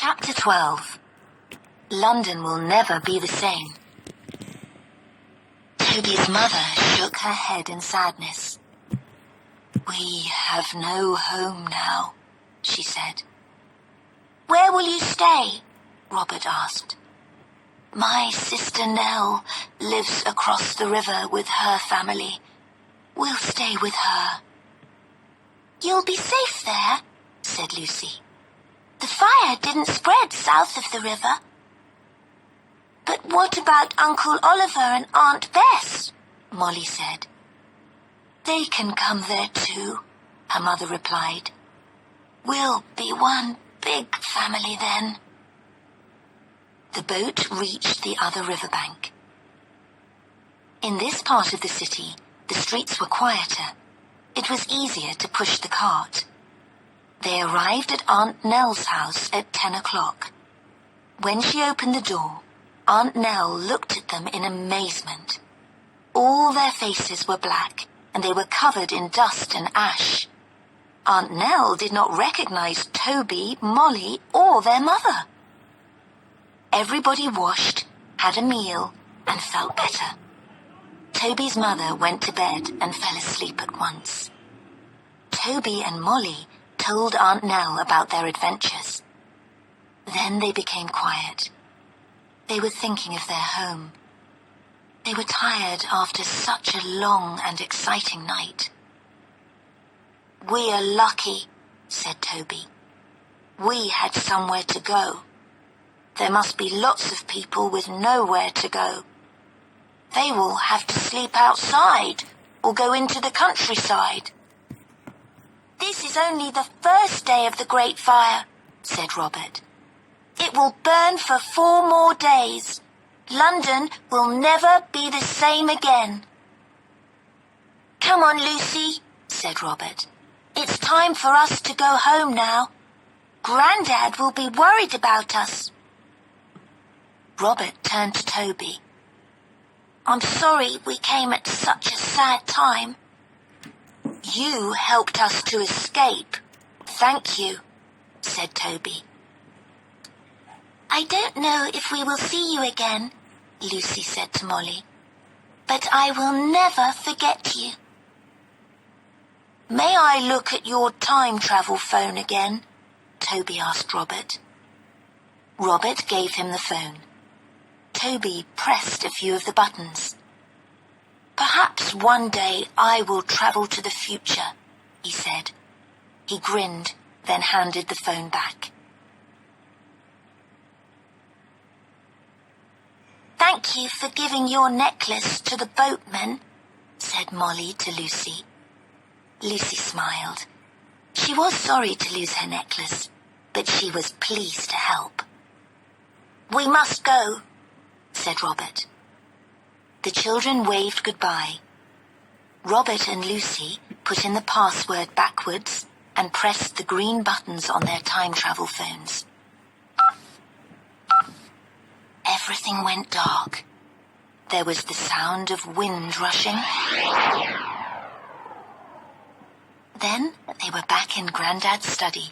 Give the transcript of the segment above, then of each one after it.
Chapter 12. London will never be the same. Toby's mother shook her head in sadness. "We have no home now," she said. "Where will you stay?" Robert asked. "My sister Nell lives across the river with her family. We'll stay with her." "You'll be safe there," said Lucy. "The fire didn't spread south of the river." "But what about Uncle Oliver and Aunt Bess?" Molly said. "They can come there too," her mother replied. "We'll be one big family then." The boat reached the other riverbank. In this part of the city, the streets were quieter. It was easier to push the cart. They arrived at Aunt Nell's house at 10 o'clock. When she opened the door, Aunt Nell looked at them in amazement. All their faces were black, and they were covered in dust and ash. Aunt Nell did not recognize Toby, Molly, or their mother. Everybody washed, had a meal, and felt better. Toby's mother went to bed and fell asleep at once. Toby and Molly told Aunt Nell about their adventures. Then they became quiet. They were thinking of their home. They were tired after such a long and exciting night. "We are lucky," said Toby. "We had somewhere to go. There must be lots of people with nowhere to go. They will have to sleep outside or go into the countryside." "This is only the first day of the Great Fire," said Robert. "It will burn for 4 more days. London will never be the same again." "Come on, Lucy," said Robert. "It's time for us to go home now. Grandad will be worried about us." Robert turned to Toby. "I'm sorry we came at such a sad time." "You helped us to escape. Thank you," said Toby. "I don't know if we will see you again," Lucy said to Molly, "but I will never forget you." "May I look at your time travel phone again?" Toby asked Robert. Robert gave him the phone. Toby pressed a few of the buttons. "Perhaps one day I will travel to the future," he said. He grinned, then handed the phone back. "Thank you for giving your necklace to the boatman," said Molly to Lucy. Lucy smiled. She was sorry to lose her necklace, but she was pleased to help. "We must go," said Robert. The children waved goodbye. Robert and Lucy put in the password backwards and pressed the green buttons on their time travel phones. Everything went dark. There was the sound of wind rushing. Then they were back in Grandad's study.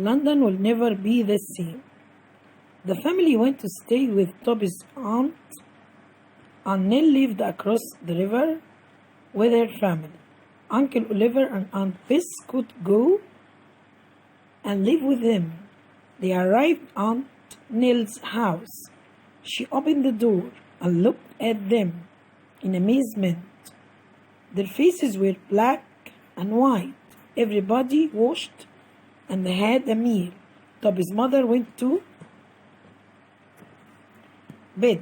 London will never be the same. The family went to stay with Toby's aunt. Aunt Nell lived across the river with her family. Uncle Oliver and Aunt Bess could go and live with them. They arrived at Aunt Nell's house. She opened the door and looked at them in amazement. Their faces were black and white. Everybody washed and they had a meal. Toby's mother went to bed.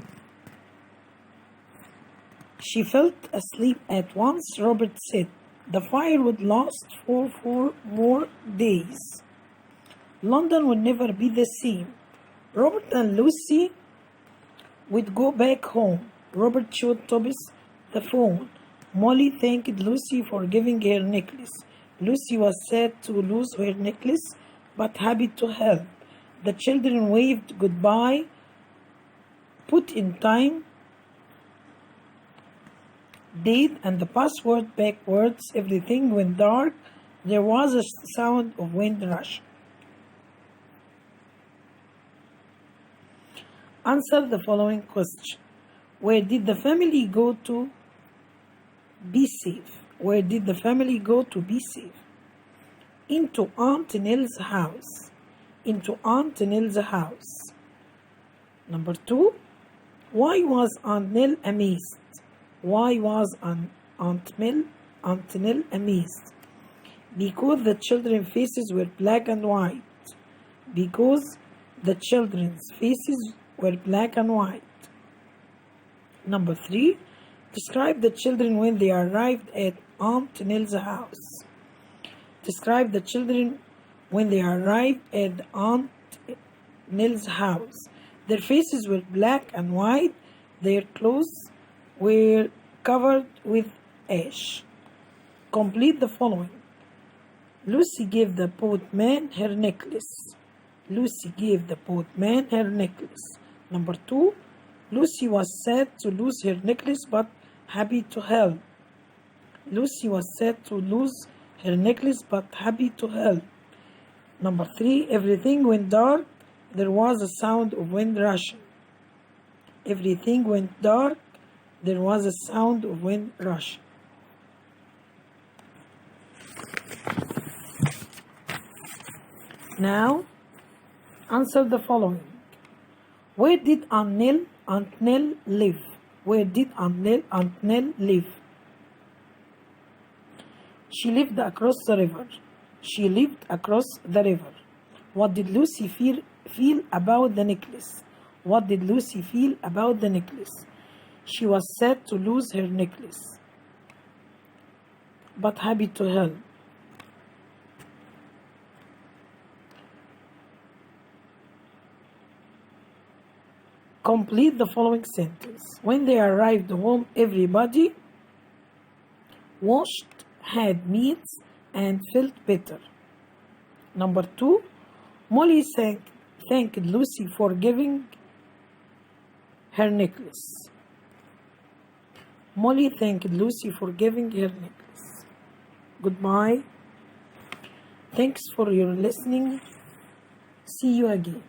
She felt asleep at once. Robert said the fire would last for 4 more days. London would never be the same. Robert and Lucy would go back home. Robert showed Toby the phone. Molly thanked Lucy for giving her necklace. Lucy was sad to lose her necklace, but happy to help. The children waved goodbye, put in time, date, and the password backwards. Everything went dark. There was a sound of wind rushing. Answer the following question. Where did the family go to be safe? Where did the family go to be safe? Into Aunt Nell's house. Into Aunt Nell's house. Number 2. Why was Aunt Nell amazed? Why was Aunt Nell amazed? Because the children's faces were black and white. Because the children's faces were black and white. Number 3. Describe the children when they arrived at Aunt Nell's house. Describe the children when they arrived at Aunt Nell's house. Their faces were black and white. Their clothes were covered with ash. Complete the following. Lucy gave the boatman her necklace. Lucy gave the boatman her necklace. Number 2. Lucy was sad to lose her necklace but happy to help. Lucy was sad to lose her necklace but happy to help. Number 3. Everything went dark. There was a sound of wind rushing. Everything went dark. There was a sound of wind rushing. Now, answer the following. Where did Aunt Nell live? Where did Aunt Nell live? She lived across the river. She lived across the river. What did Lucy feel about the necklace? What did Lucy feel about the necklace? She was sad to lose her necklace, but happy to help. Complete the following sentence. When they arrived home, everybody washed, had meats, and felt better. Number 2. Molly thanked Lucy for giving her necklace. Molly thanked Lucy for giving her necklace. Goodbye. Thanks for your listening. See you again.